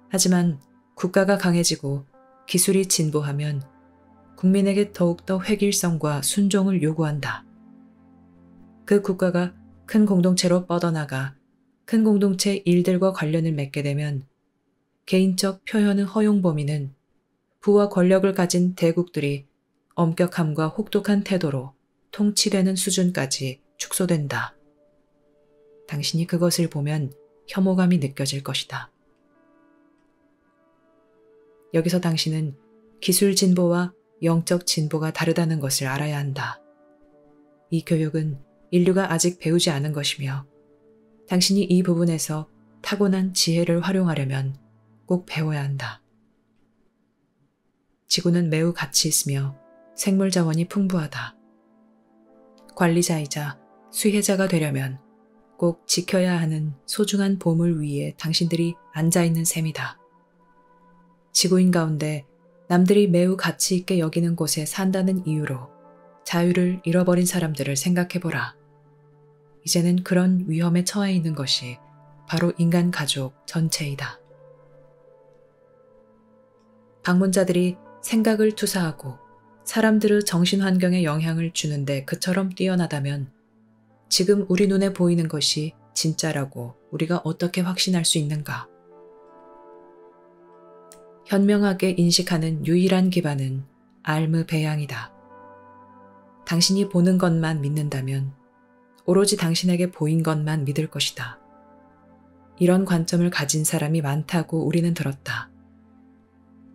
하지만 국가가 강해지고 기술이 진보하면 국민에게 더욱더 획일성과 순종을 요구한다. 그 국가가 큰 공동체로 뻗어나가 큰 공동체 일들과 관련을 맺게 되면 개인적 표현의 허용 범위는 부와 권력을 가진 대국들이 엄격함과 혹독한 태도로 통치되는 수준까지 축소된다. 당신이 그것을 보면 혐오감이 느껴질 것이다. 여기서 당신은 기술 진보와 영적 진보가 다르다는 것을 알아야 한다. 이 교육은 인류가 아직 배우지 않은 것이며 당신이 이 부분에서 타고난 지혜를 활용하려면 꼭 배워야 한다. 지구는 매우 가치 있으며 생물 자원이 풍부하다. 관리자이자 수혜자가 되려면 꼭 지켜야 하는 소중한 보물 위에 당신들이 앉아있는 셈이다. 지구인 가운데 남들이 매우 가치 있게 여기는 곳에 산다는 이유로 자유를 잃어버린 사람들을 생각해보라. 이제는 그런 위험에 처해 있는 것이 바로 인간 가족 전체이다. 방문자들이 생각을 투사하고 사람들의 정신 환경에 영향을 주는데 그처럼 뛰어나다면 지금 우리 눈에 보이는 것이 진짜라고 우리가 어떻게 확신할 수 있는가? 현명하게 인식하는 유일한 기반은 알의 배양이다. 당신이 보는 것만 믿는다면 오로지 당신에게 보인 것만 믿을 것이다. 이런 관점을 가진 사람이 많다고 우리는 들었다.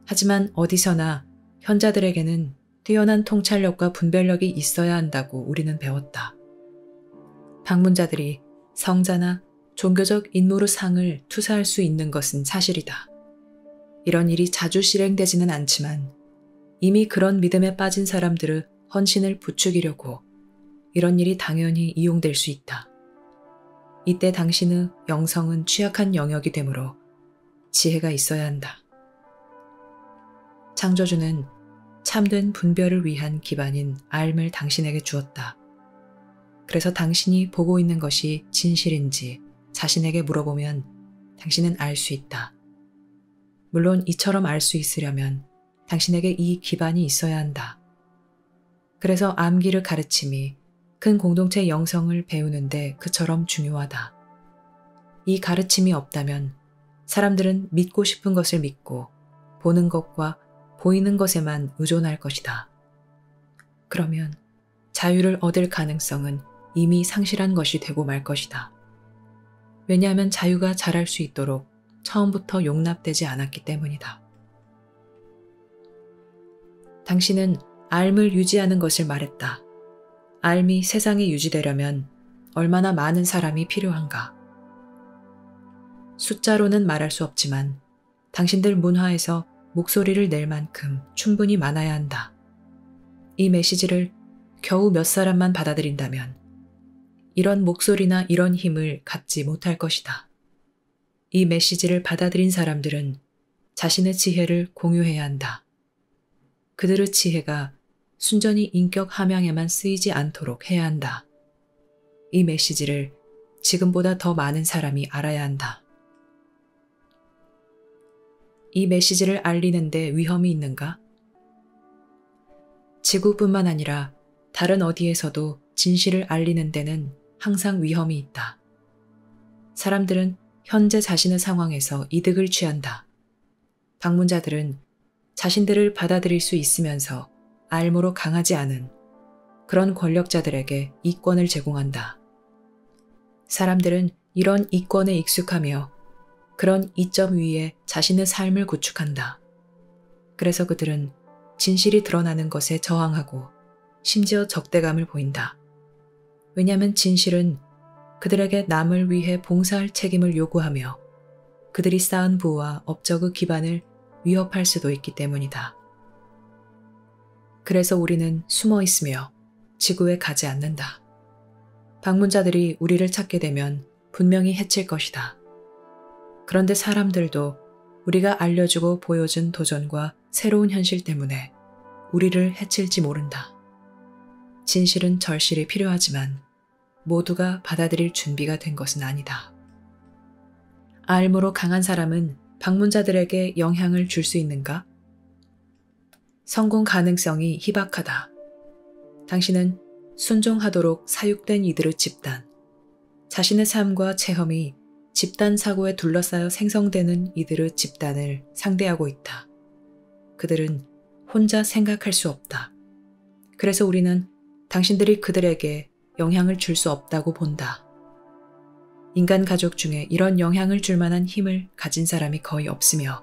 하지만 어디서나 현자들에게는 뛰어난 통찰력과 분별력이 있어야 한다고 우리는 배웠다. 방문자들이 성자나 종교적 인물의 상을 투사할 수 있는 것은 사실이다. 이런 일이 자주 실행되지는 않지만 이미 그런 믿음에 빠진 사람들의 헌신을 부추기려고 이런 일이 당연히 이용될 수 있다. 이때 당신의 영성은 취약한 영역이 되므로 지혜가 있어야 한다. 창조주는 참된 분별을 위한 기반인 알을 당신에게 주었다. 그래서 당신이 보고 있는 것이 진실인지 자신에게 물어보면 당신은 알 수 있다. 물론 이처럼 알 수 있으려면 당신에게 이 기반이 있어야 한다. 그래서 암기를 가르침이 큰 공동체 영성을 배우는데 그처럼 중요하다. 이 가르침이 없다면 사람들은 믿고 싶은 것을 믿고 보는 것과 보이는 것에만 의존할 것이다. 그러면 자유를 얻을 가능성은 이미 상실한 것이 되고 말 것이다. 왜냐하면 자유가 자랄 수 있도록 처음부터 용납되지 않았기 때문이다. 당신은 알을 유지하는 것을 말했다. 알이 세상에 유지되려면 얼마나 많은 사람이 필요한가. 숫자로는 말할 수 없지만 당신들 문화에서 목소리를 낼 만큼 충분히 많아야 한다. 이 메시지를 겨우 몇 사람만 받아들인다면 이런 목소리나 이런 힘을 갖지 못할 것이다. 이 메시지를 받아들인 사람들은 자신의 지혜를 공유해야 한다. 그들의 지혜가 순전히 인격 함양에만 쓰이지 않도록 해야 한다. 이 메시지를 지금보다 더 많은 사람이 알아야 한다. 이 메시지를 알리는데 위험이 있는가? 지구뿐만 아니라 다른 어디에서도 진실을 알리는 데는 항상 위험이 있다. 사람들은 현재 자신의 상황에서 이득을 취한다. 방문자들은 자신들을 받아들일 수 있으면서 알무로 강하지 않은 그런 권력자들에게 이권을 제공한다. 사람들은 이런 이권에 익숙하며 그런 이점 위에 자신의 삶을 구축한다. 그래서 그들은 진실이 드러나는 것에 저항하고 심지어 적대감을 보인다. 왜냐하면 진실은 그들에게 남을 위해 봉사할 책임을 요구하며 그들이 쌓은 부와 업적의 기반을 위협할 수도 있기 때문이다. 그래서 우리는 숨어 있으며 지구에 가지 않는다. 방문자들이 우리를 찾게 되면 분명히 해칠 것이다. 그런데 사람들도 우리가 알려주고 보여준 도전과 새로운 현실 때문에 우리를 해칠지 모른다. 진실은 절실히 필요하지만 모두가 받아들일 준비가 된 것은 아니다. 알무로 강한 사람은 방문자들에게 영향을 줄 수 있는가? 성공 가능성이 희박하다. 당신은 순종하도록 사육된 이들의 집단, 자신의 삶과 체험이 집단 사고에 둘러싸여 생성되는 이들의 집단을 상대하고 있다. 그들은 혼자 생각할 수 없다. 그래서 우리는 당신들이 그들에게 영향을 줄 수 없다고 본다. 인간 가족 중에 이런 영향을 줄 만한 힘을 가진 사람이 거의 없으며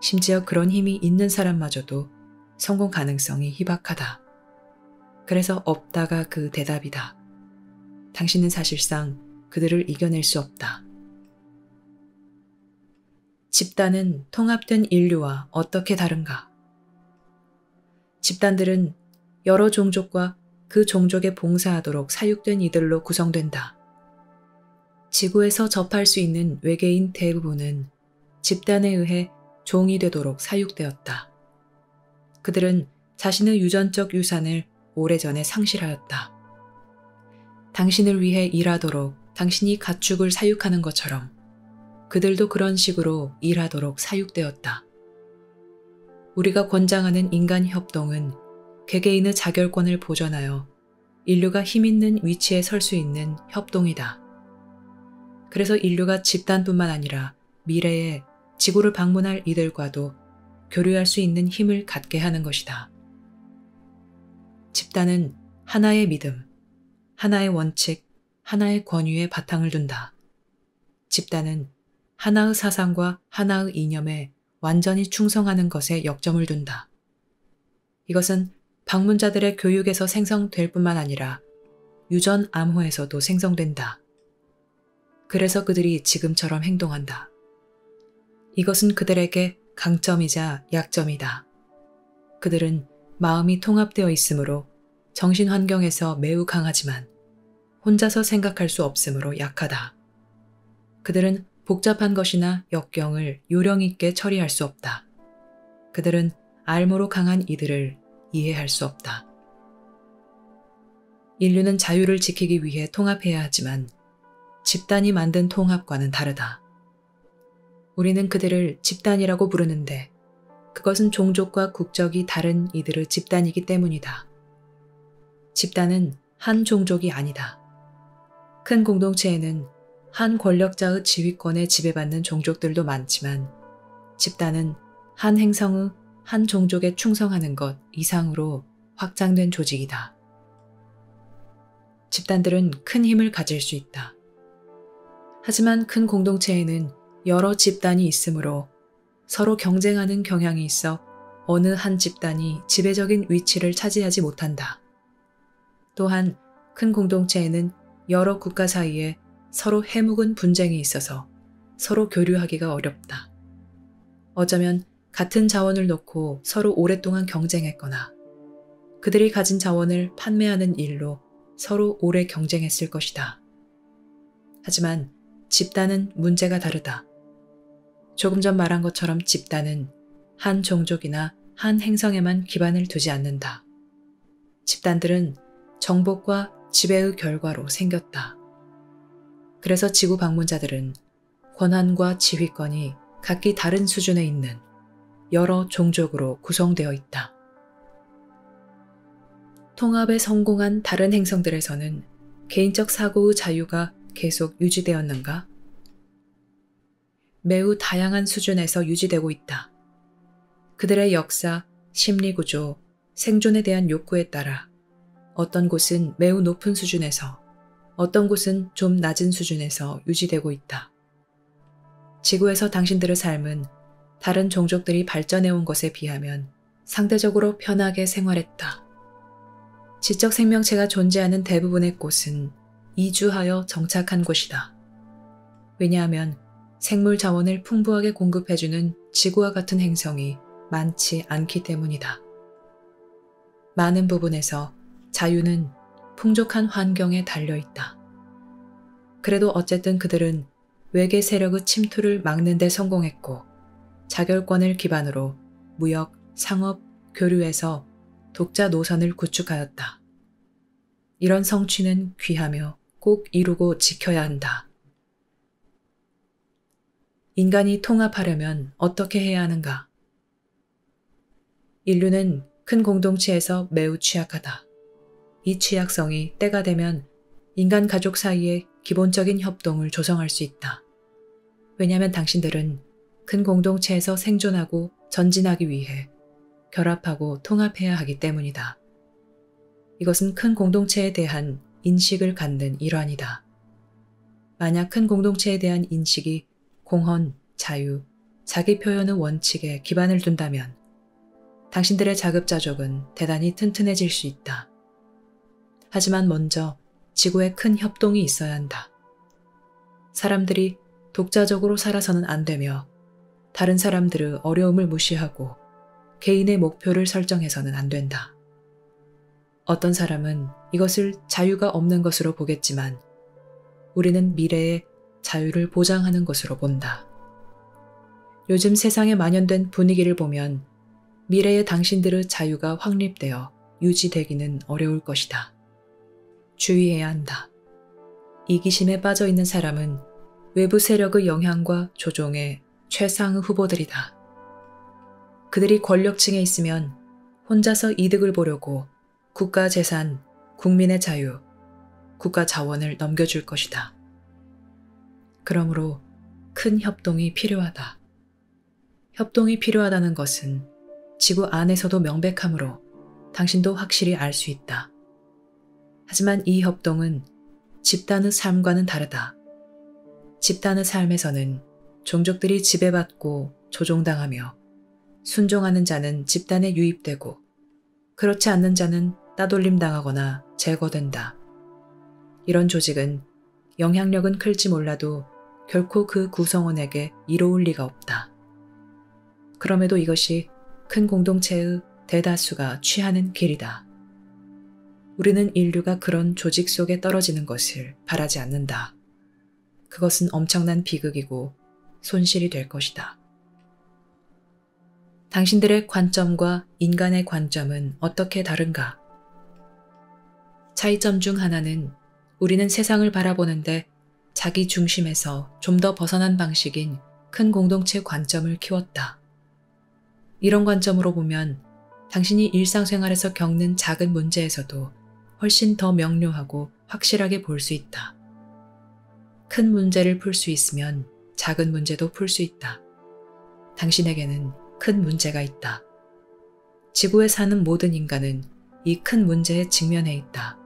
심지어 그런 힘이 있는 사람마저도 성공 가능성이 희박하다. 그래서 없다가 그 대답이다. 당신은 사실상 그들을 이겨낼 수 없다. 집단은 통합된 인류와 어떻게 다른가? 집단들은 여러 종족과 그 종족에 봉사하도록 사육된 이들로 구성된다. 지구에서 접할 수 있는 외계인 대부분은 집단에 의해 종이 되도록 사육되었다. 그들은 자신의 유전적 유산을 오래전에 상실하였다. 당신을 위해 일하도록 당신이 가축을 사육하는 것처럼 그들도 그런 식으로 일하도록 사육되었다. 우리가 권장하는 인간 협동은 개개인의 자결권을 보존하여 인류가 힘있는 위치에 설 수 있는 협동이다. 그래서 인류가 집단뿐만 아니라 미래에 지구를 방문할 이들과도 교류할 수 있는 힘을 갖게 하는 것이다. 집단은 하나의 믿음, 하나의 원칙, 하나의 권위에 바탕을 둔다. 집단은 하나의 사상과 하나의 이념에 완전히 충성하는 것에 역점을 둔다. 이것은 방문자들의 교육에서 생성될 뿐만 아니라 유전 암호에서도 생성된다. 그래서 그들이 지금처럼 행동한다. 이것은 그들에게 강점이자 약점이다. 그들은 마음이 통합되어 있으므로 정신 환경에서 매우 강하지만 혼자서 생각할 수 없으므로 약하다. 그들은 복잡한 것이나 역경을 요령 있게 처리할 수 없다. 그들은 알무로 강한 이들을 이해할 수 없다. 인류는 자유를 지키기 위해 통합해야 하지만 집단이 만든 통합과는 다르다. 우리는 그들을 집단이라고 부르는데 그것은 종족과 국적이 다른 이들의 집단이기 때문이다. 집단은 한 종족이 아니다. 큰 공동체에는 한 권력자의 지휘권에 지배받는 종족들도 많지만 집단은 한 행성의 한 종족에 충성하는 것 이상으로 확장된 조직이다. 집단들은 큰 힘을 가질 수 있다. 하지만 큰 공동체에는 여러 집단이 있으므로 서로 경쟁하는 경향이 있어 어느 한 집단이 지배적인 위치를 차지하지 못한다. 또한 큰 공동체에는 여러 국가 사이에 서로 해묵은 분쟁이 있어서 서로 교류하기가 어렵다. 어쩌면 같은 자원을 놓고 서로 오랫동안 경쟁했거나 그들이 가진 자원을 판매하는 일로 서로 오래 경쟁했을 것이다. 하지만 집단은 문제가 다르다. 조금 전 말한 것처럼 집단은 한 종족이나 한 행성에만 기반을 두지 않는다. 집단들은 정복과 지배의 결과로 생겼다. 그래서 지구 방문자들은 권한과 지휘권이 각기 다른 수준에 있는 여러 종족으로 구성되어 있다. 통합에 성공한 다른 행성들에서는 개인적 사고의 자유가 계속 유지되었는가? 매우 다양한 수준에서 유지되고 있다. 그들의 역사, 심리구조, 생존에 대한 욕구에 따라 어떤 곳은 매우 높은 수준에서 어떤 곳은 좀 낮은 수준에서 유지되고 있다. 지구에서 당신들의 삶은 다른 종족들이 발전해온 것에 비하면 상대적으로 편하게 생활했다. 지적 생명체가 존재하는 대부분의 곳은 이주하여 정착한 곳이다. 왜냐하면 생물 자원을 풍부하게 공급해주는 지구와 같은 행성이 많지 않기 때문이다. 많은 부분에서 자유는 풍족한 환경에 달려있다. 그래도 어쨌든 그들은 외계 세력의 침투를 막는 데 성공했고 자결권을 기반으로 무역, 상업, 교류에서 독자 노선을 구축하였다. 이런 성취는 귀하며 꼭 이루고 지켜야 한다. 인간이 통합하려면 어떻게 해야 하는가? 인류는 큰 공동체에서 매우 취약하다. 이 취약성이 때가 되면 인간 가족 사이에 기본적인 협동을 조성할 수 있다. 왜냐하면 당신들은 큰 공동체에서 생존하고 전진하기 위해 결합하고 통합해야 하기 때문이다. 이것은 큰 공동체에 대한 인식을 갖는 일환이다. 만약 큰 공동체에 대한 인식이 공헌, 자유, 자기 표현의 원칙에 기반을 둔다면 당신들의 자급자족은 대단히 튼튼해질 수 있다. 하지만 먼저 지구에 큰 협동이 있어야 한다. 사람들이 독자적으로 살아서는 안 되며 다른 사람들의 어려움을 무시하고 개인의 목표를 설정해서는 안 된다. 어떤 사람은 이것을 자유가 없는 것으로 보겠지만 우리는 미래의 자유를 보장하는 것으로 본다. 요즘 세상에 만연된 분위기를 보면 미래의 당신들의 자유가 확립되어 유지되기는 어려울 것이다. 주의해야 한다. 이기심에 빠져 있는 사람은 외부 세력의 영향과 조종의 최상의 후보들이다. 그들이 권력층에 있으면 혼자서 이득을 보려고 국가 재산, 국민의 자유, 국가 자원을 넘겨줄 것이다. 그러므로 큰 협동이 필요하다. 협동이 필요하다는 것은 지구 안에서도 명백하므로 당신도 확실히 알 수 있다. 하지만 이 협동은 집단의 삶과는 다르다. 집단의 삶에서는 종족들이 지배받고 조종당하며 순종하는 자는 집단에 유입되고 그렇지 않는 자는 따돌림당하거나 제거된다. 이런 조직은 영향력은 클지 몰라도 결코 그 구성원에게 이로울 리가 없다. 그럼에도 이것이 큰 공동체의 대다수가 취하는 길이다. 우리는 인류가 그런 조직 속에 떨어지는 것을 바라지 않는다. 그것은 엄청난 비극이고 손실이 될 것이다. 당신들의 관점과 인간의 관점은 어떻게 다른가? 차이점 중 하나는 우리는 세상을 바라보는데 자기 중심에서 좀 더 벗어난 방식인 큰 공동체 관점을 키웠다. 이런 관점으로 보면 당신이 일상생활에서 겪는 작은 문제에서도 훨씬 더 명료하고 확실하게 볼 수 있다. 큰 문제를 풀 수 있으면 작은 문제도 풀 수 있다. 당신에게는 큰 문제가 있다. 지구에 사는 모든 인간은 이 큰 문제에 직면해 있다.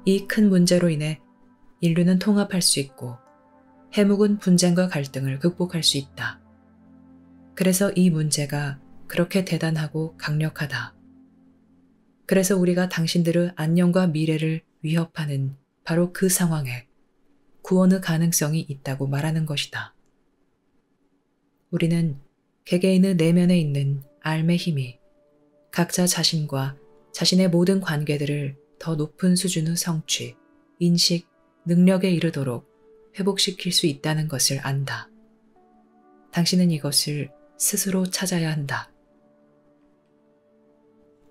이 큰 문제로 인해 인류는 통합할 수 있고 해묵은 분쟁과 갈등을 극복할 수 있다. 그래서 이 문제가 그렇게 대단하고 강력하다. 그래서 우리가 당신들의 안녕과 미래를 위협하는 바로 그 상황에 구원의 가능성이 있다고 말하는 것이다. 우리는 개개인의 내면에 있는 알의 힘이 각자 자신과 자신의 모든 관계들을 더 높은 수준의 성취, 인식, 능력에 이르도록 회복시킬 수 있다는 것을 안다. 당신은 이것을 스스로 찾아야 한다.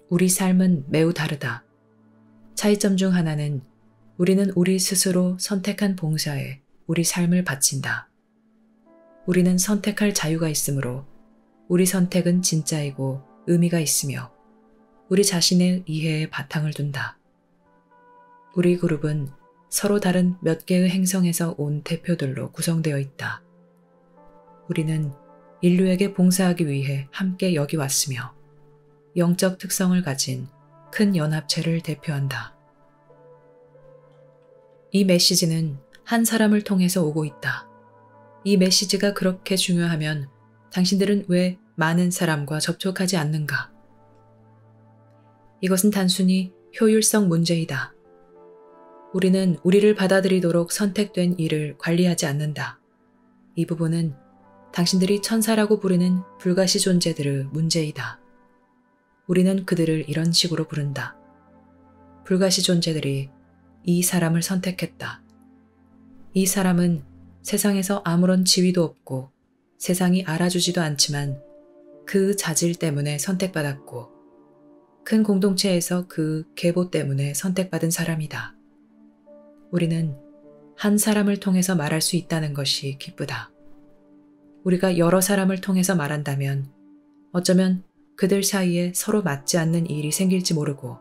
우리 삶은 매우 다르다. 차이점 중 하나는 우리는 우리 스스로 선택한 봉사에 우리 삶을 바친다. 우리는 선택할 자유가 있으므로 우리 선택은 진짜이고 의미가 있으며 우리 자신의 이해에 바탕을 둔다. 우리 그룹은 서로 다른 몇 개의 행성에서 온 대표들로 구성되어 있다. 우리는 인류에게 봉사하기 위해 함께 여기 왔으며 영적 특성을 가진 큰 연합체를 대표한다. 이 메시지는 한 사람을 통해서 오고 있다. 이 메시지가 그렇게 중요하면 당신들은 왜 많은 사람과 접촉하지 않는가? 이것은 단순히 효율성 문제이다. 우리는 우리를 받아들이도록 선택된 일을 관리하지 않는다. 이 부분은 당신들이 천사라고 부르는 불가시 존재들의 문제이다. 우리는 그들을 이런 식으로 부른다. 불가시 존재들이 이 사람을 선택했다. 이 사람은 세상에서 아무런 지위도 없고 세상이 알아주지도 않지만 그 자질 때문에 선택받았고 큰 공동체에서 그 계보 때문에 선택받은 사람이다. 우리는 한 사람을 통해서 말할 수 있다는 것이 기쁘다. 우리가 여러 사람을 통해서 말한다면 어쩌면 그들 사이에 서로 맞지 않는 일이 생길지 모르고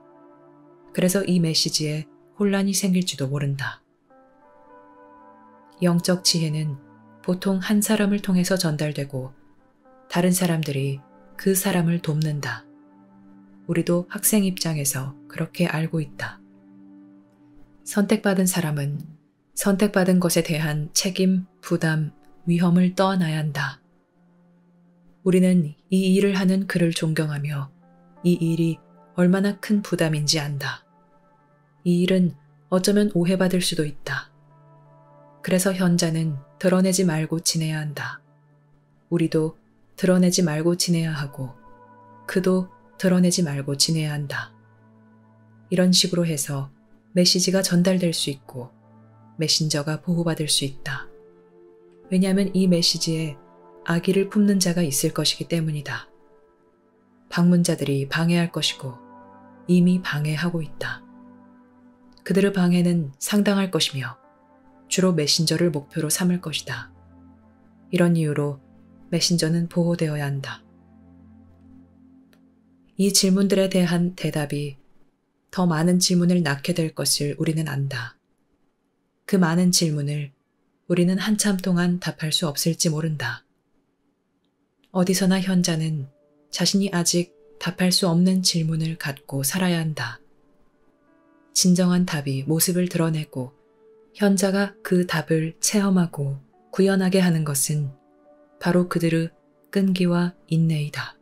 그래서 이 메시지에 혼란이 생길지도 모른다. 영적 지혜는 보통 한 사람을 통해서 전달되고 다른 사람들이 그 사람을 돕는다. 우리도 학생 입장에서 그렇게 알고 있다. 선택받은 사람은 선택받은 것에 대한 책임, 부담, 위험을 떠안아야 한다. 우리는 이 일을 하는 그를 존경하며 이 일이 얼마나 큰 부담인지 안다. 이 일은 어쩌면 오해받을 수도 있다. 그래서 현자는 드러내지 말고 지내야 한다. 우리도 드러내지 말고 지내야 하고 그도 드러내지 말고 지내야 한다. 이런 식으로 해서 메시지가 전달될 수 있고 메신저가 보호받을 수 있다. 왜냐하면 이 메시지에 악의를 품는 자가 있을 것이기 때문이다. 방문자들이 방해할 것이고 이미 방해하고 있다. 그들의 방해는 상당할 것이며 주로 메신저를 목표로 삼을 것이다. 이런 이유로 메신저는 보호되어야 한다. 이 질문들에 대한 대답이 더 많은 질문을 낳게 될 것을 우리는 안다. 그 많은 질문을 우리는 한참 동안 답할 수 없을지 모른다. 어디서나 현자는 자신이 아직 답할 수 없는 질문을 갖고 살아야 한다. 진정한 답이 모습을 드러내고 현자가 그 답을 체험하고 구현하게 하는 것은 바로 그들의 끈기와 인내이다.